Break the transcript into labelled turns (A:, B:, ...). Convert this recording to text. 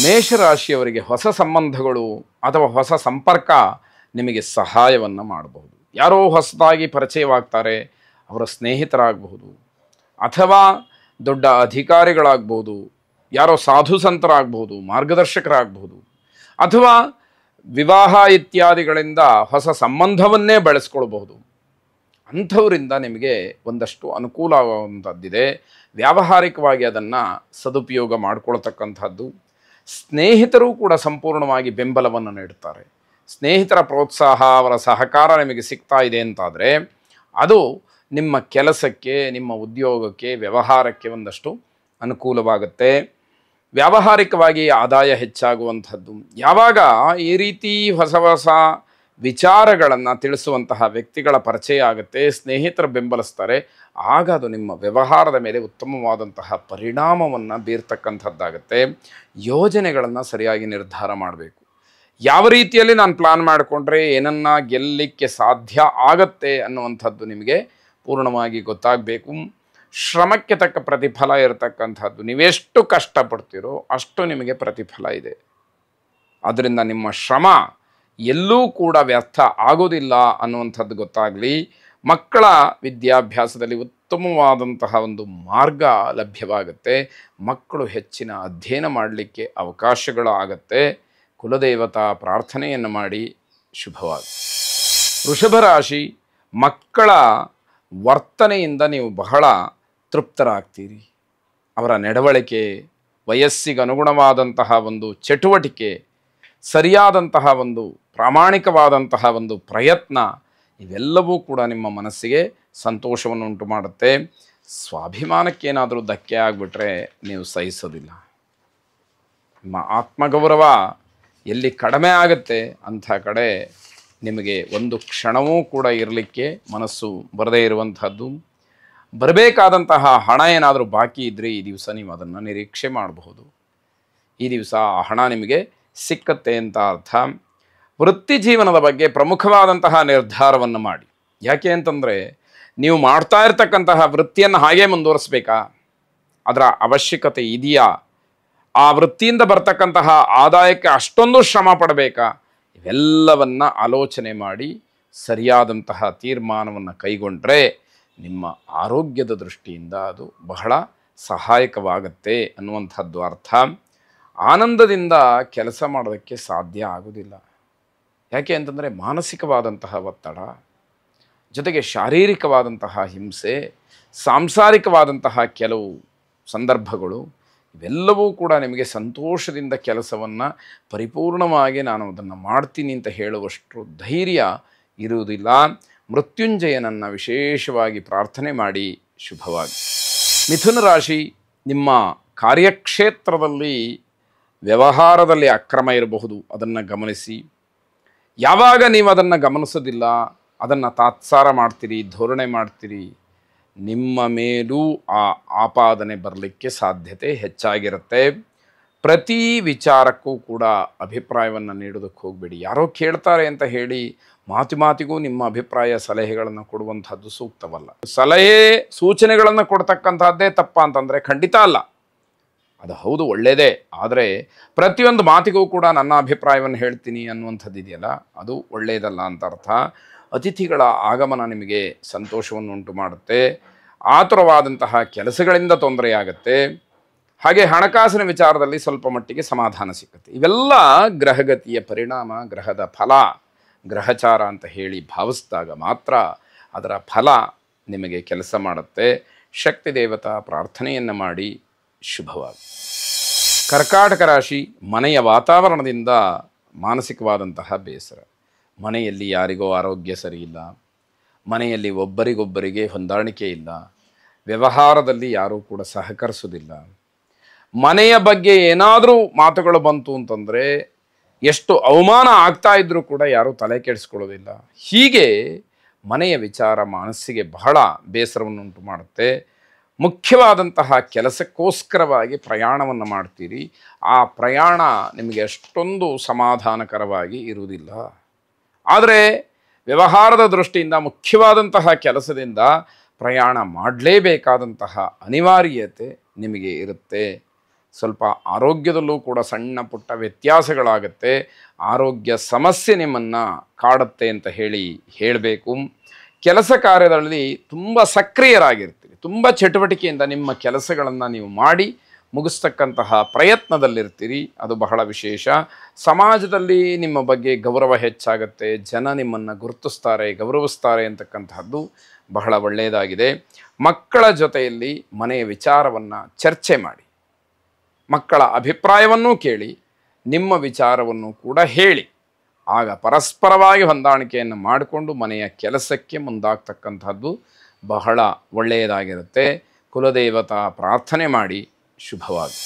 A: ಮೇಷರಾಶಿಯವರಿಗೆ ಹೊಸ ಸಂಬಂಧಗಳು ಅಥವಾ ಹೊಸ ಸಂಪರ್ಕ ನಿಮಗೆ ಸಹಾಯವನ್ನು ಮಾಡಬಹುದು. ಯಾರೋ ಹೊಸದಾಗಿ ಪರಿಚಯವಾಗ್ತಾರೆ, ಅವರ ಸ್ನೇಹಿತರಾಗಬಹುದು ಅಥವಾ ದೊಡ್ಡ ಅಧಿಕಾರಿಗಳಾಗ್ಬೋದು, ಯಾರೋ ಸಾಧು ಸಂತರಾಗಬಹುದು, ಮಾರ್ಗದರ್ಶಕರಾಗಬಹುದು, ಅಥವಾ ವಿವಾಹ ಇತ್ಯಾದಿಗಳಿಂದ ಹೊಸ ಸಂಬಂಧವನ್ನೇ ಬೆಳೆಸ್ಕೊಳ್ಬಹುದು. ಅಂಥವರಿಂದ ನಿಮಗೆ ಒಂದಷ್ಟು ಅನುಕೂಲ ಆಗುವಂಥದ್ದಿದೆ. ವ್ಯಾವಹಾರಿಕವಾಗಿ ಅದನ್ನು ಸದುಪಯೋಗ ಮಾಡಿಕೊಳ್ತಕ್ಕಂಥದ್ದು. ಸ್ನೇಹಿತರು ಕೂಡ ಸಂಪೂರ್ಣವಾಗಿ ಬೆಂಬಲವನ್ನು ನೀಡುತ್ತಾರೆ. ಸ್ನೇಹಿತರ ಪ್ರೋತ್ಸಾಹ, ಅವರ ಸಹಕಾರ ನಿಮಗೆ ಸಿಗ್ತಾ ಇದೆ ಅಂತಾದರೆ ಅದು ನಿಮ್ಮ ಕೆಲಸಕ್ಕೆ, ನಿಮ್ಮ ಉದ್ಯೋಗಕ್ಕೆ, ವ್ಯವಹಾರಕ್ಕೆ ಒಂದಷ್ಟು ಅನುಕೂಲವಾಗುತ್ತೆ. ವ್ಯಾವಹಾರಿಕವಾಗಿ ಆದಾಯ ಹೆಚ್ಚಾಗುವಂಥದ್ದು. ಯಾವಾಗ ಈ ರೀತಿ ಹೊಸ ಹೊಸ ವಿಚಾರಗಳನ್ನು ತಿಳಿಸುವಂತಹ ವ್ಯಕ್ತಿಗಳ ಪರಿಚಯ ಆಗುತ್ತೆ, ಸ್ನೇಹಿತರು ಬೆಂಬಲಿಸ್ತಾರೆ, ಆಗ ಅದು ನಿಮ್ಮ ವ್ಯವಹಾರದ ಮೇಲೆ ಉತ್ತಮವಾದಂತಹ ಪರಿಣಾಮವನ್ನು ಬೀರ್ತಕ್ಕಂಥದ್ದಾಗುತ್ತೆ. ಯೋಜನೆಗಳನ್ನು ಸರಿಯಾಗಿ ನಿರ್ಧಾರ ಮಾಡಬೇಕು. ಯಾವ ರೀತಿಯಲ್ಲಿ ನಾನು ಪ್ಲಾನ್ ಮಾಡಿಕೊಂಡ್ರೆ ಏನನ್ನ ಗೆಲ್ಲಲಿಕ್ಕೆ ಸಾಧ್ಯ ಆಗತ್ತೆ ಅನ್ನುವಂಥದ್ದು ನಿಮಗೆ ಪೂರ್ಣವಾಗಿ ಗೊತ್ತಾಗಬೇಕು. ಶ್ರಮಕ್ಕೆ ತಕ್ಕ ಪ್ರತಿಫಲ ಇರತಕ್ಕಂಥದ್ದು. ನೀವೆಷ್ಟು ಕಷ್ಟಪಡ್ತೀರೋ ಅಷ್ಟು ನಿಮಗೆ ಪ್ರತಿಫಲ ಇದೆ. ಆದ್ದರಿಂದ ನಿಮ್ಮ ಶ್ರಮ ಎಲ್ಲೂ ಕೂಡ ವ್ಯರ್ಥ ಆಗೋದಿಲ್ಲ ಅನ್ನುವಂಥದ್ದು ಗೊತ್ತಾಗಲಿ. ಮಕ್ಕಳ ವಿದ್ಯಾಭ್ಯಾಸದಲ್ಲಿ ಉತ್ತಮವಾದಂತಹ ಒಂದು ಮಾರ್ಗ ಲಭ್ಯವಾಗುತ್ತೆ. ಮಕ್ಕಳು ಹೆಚ್ಚಿನ ಅಧ್ಯಯನ ಮಾಡಲಿಕ್ಕೆ ಅವಕಾಶಗಳು ಆಗತ್ತೆ. ಕುಲದೇವತಾ ಪ್ರಾರ್ಥನೆಯನ್ನು ಮಾಡಿ ಶುಭವಾಗಿ. ವೃಷಭ ರಾಶಿ, ಮಕ್ಕಳ ವರ್ತನೆಯಿಂದ ನೀವು ಬಹಳ ತೃಪ್ತರಾಗ್ತೀರಿ. ಅವರ ನಡವಳಿಕೆ, ವಯಸ್ಸಿಗೆ ಅನುಗುಣವಾದಂತಹ ಒಂದು ಚಟುವಟಿಕೆ, ಸರಿಯಾದಂತಹ ಒಂದು ಪ್ರಾಮಾಣಿಕವಾದಂತಹ ಒಂದು ಪ್ರಯತ್ನ, ಇವೆಲ್ಲವೂ ಕೂಡ ನಿಮ್ಮ ಮನಸ್ಸಿಗೆ ಸಂತೋಷವನ್ನು ಉಂಟು ಮಾಡುತ್ತೆ. ಸ್ವಾಭಿಮಾನಕ್ಕೇನಾದರೂ ಧಕ್ಕೆ ಆಗಿಬಿಟ್ರೆ ನೀವು ಸಹಿಸೋದಿಲ್ಲ. ನಿಮ್ಮ ಆತ್ಮಗೌರವ ಎಲ್ಲಿ ಕಡಿಮೆ ಆಗುತ್ತೆ ಅಂಥ ಕಡೆ ನಿಮಗೆ ಒಂದು ಕ್ಷಣವೂ ಕೂಡ ಇರಲಿಕ್ಕೆ ಮನಸ್ಸು ಬರದೇ ಇರುವಂಥದ್ದು. ಬರಬೇಕಾದಂತಹ ಹಣ ಏನಾದರೂ ಬಾಕಿ ಇದ್ದರೆ ಈ ದಿವಸ ನೀವು ಅದನ್ನು ನಿರೀಕ್ಷೆ ಮಾಡಬಹುದು. ಈ ದಿವಸ ಆ ಹಣ ನಿಮಗೆ ಸಿಕ್ಕತ್ತೆ ಅಂತ ಅರ್ಥ. ವೃತ್ತಿ ಜೀವನದ ಬಗ್ಗೆ ಪ್ರಮುಖವಾದಂತಹ ನಿರ್ಧಾರವನ್ನು ಮಾಡಿ. ಯಾಕೆ ಅಂತಂದರೆ ನೀವು ಮಾಡ್ತಾ ಇರ್ತಕ್ಕಂತಹ ವೃತ್ತಿಯನ್ನು ಹಾಗೇ ಮುಂದುವರಿಸ್ಬೇಕಾ, ಅದರ ಅವಶ್ಯಕತೆ ಇದೆಯಾ, ಆ ವೃತ್ತಿಯಿಂದ ಬರ್ತಕ್ಕಂತಹ ಆದಾಯಕ್ಕೆ ಅಷ್ಟೊಂದು ಶ್ರಮ ಪಡಬೇಕಾ, ಇವೆಲ್ಲವನ್ನು ಆಲೋಚನೆ ಮಾಡಿ ಸರಿಯಾದಂತಹ ತೀರ್ಮಾನವನ್ನು ಕೈಗೊಂಡ್ರೆ ನಿಮ್ಮ ಆರೋಗ್ಯದ ದೃಷ್ಟಿಯಿಂದ ಅದು ಬಹಳ ಸಹಾಯಕವಾಗತ್ತೆ ಅನ್ನುವಂಥದ್ದು ಅರ್ಥ. ಆನಂದದಿಂದ ಕೆಲಸ ಮಾಡೋದಕ್ಕೆ ಸಾಧ್ಯ ಆಗೋದಿಲ್ಲ. ಯಾಕೆ ಅಂತಂದರೆ ಮಾನಸಿಕವಾದಂತಹ ಒತ್ತಡ, ಜೊತೆಗೆ ಶಾರೀರಿಕವಾದಂತಹ ಹಿಂಸೆ, ಸಾಂಸಾರಿಕವಾದಂತಹ ಕೆಲವು ಸಂದರ್ಭಗಳು, ಇವೆಲ್ಲವೂ ಕೂಡ ನಿಮಗೆ ಸಂತೋಷದಿಂದ ಕೆಲಸವನ್ನು ಪರಿಪೂರ್ಣವಾಗಿ ನಾನು ಅದನ್ನು ಮಾಡ್ತೀನಿ ಅಂತ ಹೇಳುವಷ್ಟು ಧೈರ್ಯ ಇರುವುದಿಲ್ಲ. ಮೃತ್ಯುಂಜಯನನ್ನು ವಿಶೇಷವಾಗಿ ಪ್ರಾರ್ಥನೆ ಮಾಡಿ ಶುಭವಾಗಿ. ಮಿಥುನ ರಾಶಿ, ನಿಮ್ಮ ಕಾರ್ಯಕ್ಷೇತ್ರದಲ್ಲಿ ವ್ಯವಹಾರದಲ್ಲಿ ಅಕ್ರಮ ಇರಬಹುದು, ಅದನ್ನು ಗಮನಿಸಿ. ಯಾವಾಗ ನೀವು ಅದನ್ನು ಗಮನಿಸೋದಿಲ್ಲ, ಅದನ್ನು ತಾತ್ಸಾರ ಮಾಡ್ತೀರಿ, ಧೋರಣೆ ಮಾಡ್ತೀರಿ, ನಿಮ್ಮ ಮೇಲೂ ಆ ಆಪಾದನೆ ಬರಲಿಕ್ಕೆ ಸಾಧ್ಯತೆ ಹೆಚ್ಚಾಗಿರುತ್ತೆ. ಪ್ರತಿ ವಿಚಾರಕ್ಕೂ ಕೂಡ ಅಭಿಪ್ರಾಯವನ್ನು ನೀಡೋದಕ್ಕೆ ಹೋಗಬೇಡಿ. ಯಾರೋ ಕೇಳ್ತಾರೆ ಅಂತ ಹೇಳಿ ಮಾತು ಮಾತಿಗೂ ನಿಮ್ಮ ಅಭಿಪ್ರಾಯ ಸಲಹೆಗಳನ್ನು ಕೊಡುವಂಥದ್ದು ಸೂಕ್ತವಲ್ಲ. ಸಲಹೆ ಸೂಚನೆಗಳನ್ನು ಕೊಡ್ತಕ್ಕಂಥದ್ದೇ ತಪ್ಪ ಅಂತಂದರೆ ಖಂಡಿತ ಅಲ್ಲ, ಅದು ಹೌದು ಒಳ್ಳೆಯದೇ. ಆದರೆ ಪ್ರತಿಯೊಂದು ಮಾತಿಗೂ ಕೂಡ ನನ್ನ ಅಭಿಪ್ರಾಯವನ್ನು ಹೇಳ್ತೀನಿ ಅನ್ನುವಂಥದ್ದು ಇದೆಯಲ್ಲ, ಅದು ಒಳ್ಳೆಯದಲ್ಲ ಅಂತ ಅರ್ಥ. ಅತಿಥಿಗಳ ಆಗಮನ ನಿಮಗೆ ಸಂತೋಷವನ್ನು ಉಂಟು ಮಾಡುತ್ತೆ. ಆತುರವಾದಂತಹ ಕೆಲಸಗಳಿಂದ ತೊಂದರೆಯಾಗತ್ತೆ. ಹಾಗೆ ಹಣಕಾಸಿನ ವಿಚಾರದಲ್ಲಿ ಸ್ವಲ್ಪ ಮಟ್ಟಿಗೆ ಸಮಾಧಾನ ಸಿಗುತ್ತೆ. ಇವೆಲ್ಲ ಗ್ರಹಗತಿಯ ಪರಿಣಾಮ, ಗ್ರಹದ ಫಲ, ಗ್ರಹಚಾರ ಅಂತ ಹೇಳಿ ಭಾವಿಸಿದಾಗ ಮಾತ್ರ ಅದರ ಫಲ ನಿಮಗೆ ಕೆಲಸ ಮಾಡುತ್ತೆ. ಶಕ್ತಿ ದೇವತಾ ಪ್ರಾರ್ಥನೆಯನ್ನು ಮಾಡಿ ಶುಭವಾಗಿ. ಕರ್ಕಾಟಕ ರಾಶಿ, ಮನೆಯ ವಾತಾವರಣದಿಂದ ಮಾನಸಿಕವಾದಂತಹ ಬೇಸರ. ಮನೆಯಲ್ಲಿ ಯಾರಿಗೋ ಆರೋಗ್ಯ ಸರಿಯಿಲ್ಲ, ಮನೆಯಲ್ಲಿ ಒಬ್ಬರಿಗೊಬ್ಬರಿಗೆ ಹೊಂದಾಣಿಕೆ ಇಲ್ಲ, ವ್ಯವಹಾರದಲ್ಲಿ ಯಾರೂ ಕೂಡ ಸಹಕರಿಸೋದಿಲ್ಲ. ಮನೆಯ ಬಗ್ಗೆ ಏನಾದರೂ ಮಾತುಗಳು ಬಂತು ಅಂತಂದರೆ ಎಷ್ಟು ಅವಮಾನ ಆಗ್ತಾ ಇದ್ರೂ ಕೂಡ ಯಾರೂ ತಲೆ ಕೆಡಿಸ್ಕೊಳ್ಳೋದಿಲ್ಲ. ಹೀಗೆ ಮನೆಯ ವಿಚಾರ ಮನಸ್ಸಿಗೆ ಬಹಳ ಬೇಸರವನ್ನುಂಟು ಮಾಡುತ್ತೆ. ಮುಖ್ಯವಾದಂತಹ ಕೆಲಸಕ್ಕೋಸ್ಕರವಾಗಿ ಪ್ರಯಾಣವನ್ನು ಮಾಡ್ತೀರಿ. ಆ ಪ್ರಯಾಣ ನಿಮಗೆ ಅಷ್ಟೊಂದು ಸಮಾಧಾನಕರವಾಗಿ ಇರುವುದಿಲ್ಲ. ಆದರೆ ವ್ಯವಹಾರದ ದೃಷ್ಟಿಯಿಂದ ಮುಖ್ಯವಾದಂತಹ ಕೆಲಸದಿಂದ ಪ್ರಯಾಣ ಮಾಡಲೇಬೇಕಾದಂತಹ ಅನಿವಾರ್ಯತೆ ನಿಮಗೆ ಇರುತ್ತೆ. ಸ್ವಲ್ಪ ಆರೋಗ್ಯದಲ್ಲೂ ಕೂಡ ಸಣ್ಣ ಪುಟ್ಟ ವ್ಯತ್ಯಾಸಗಳಾಗುತ್ತೆ. ಆರೋಗ್ಯ ಸಮಸ್ಯೆ ನಿಮ್ಮನ್ನು ಕಾಡುತ್ತೆ ಅಂತ ಹೇಳಬೇಕು. ಕೆಲಸ ಕಾರ್ಯದಲ್ಲಿ ತುಂಬ ಸಕ್ರಿಯರಾಗಿರ್ತೀರಿ. ತುಂಬ ಚಟುವಟಿಕೆಯಿಂದ ನಿಮ್ಮ ಕೆಲಸಗಳನ್ನು ನೀವು ಮಾಡಿ ಮುಗಿಸ್ತಕ್ಕಂತಹ ಪ್ರಯತ್ನದಲ್ಲಿರ್ತೀರಿ. ಅದು ಬಹಳ ವಿಶೇಷ. ಸಮಾಜದಲ್ಲಿ ನಿಮ್ಮ ಬಗ್ಗೆ ಗೌರವ ಹೆಚ್ಚಾಗುತ್ತೆ. ಜನ ನಿಮ್ಮನ್ನು ಗುರುತಿಸ್ತಾರೆ, ಗೌರವಿಸ್ತಾರೆ ಅಂತಕ್ಕಂತಹದ್ದು ಬಹಳ ಒಳ್ಳೆಯದಾಗಿದೆ. ಮಕ್ಕಳ ಜೊತೆಯಲ್ಲಿ ಮನೆಯ ವಿಚಾರವನ್ನು ಚರ್ಚೆ ಮಾಡಿ, ಮಕ್ಕಳ ಅಭಿಪ್ರಾಯವನ್ನೂ ಕೇಳಿ, ನಿಮ್ಮ ವಿಚಾರವನ್ನು ಕೂಡ ಹೇಳಿ. ಆಗ ಪರಸ್ಪರವಾಗಿ ಹೊಂದಾಣಿಕೆಯನ್ನು ಮಾಡಿಕೊಂಡು ಮನೆಯ ಕೆಲಸಕ್ಕೆ ಮುಂದಾಗ್ತಕ್ಕಂಥದ್ದು ಬಹಳ ಒಳ್ಳೆಯದಾಗಿರುತ್ತೆ. ಕುಲದೇವತಾ ಪ್ರಾರ್ಥನೆ ಮಾಡಿ. ಶುಭವಾಗಿ.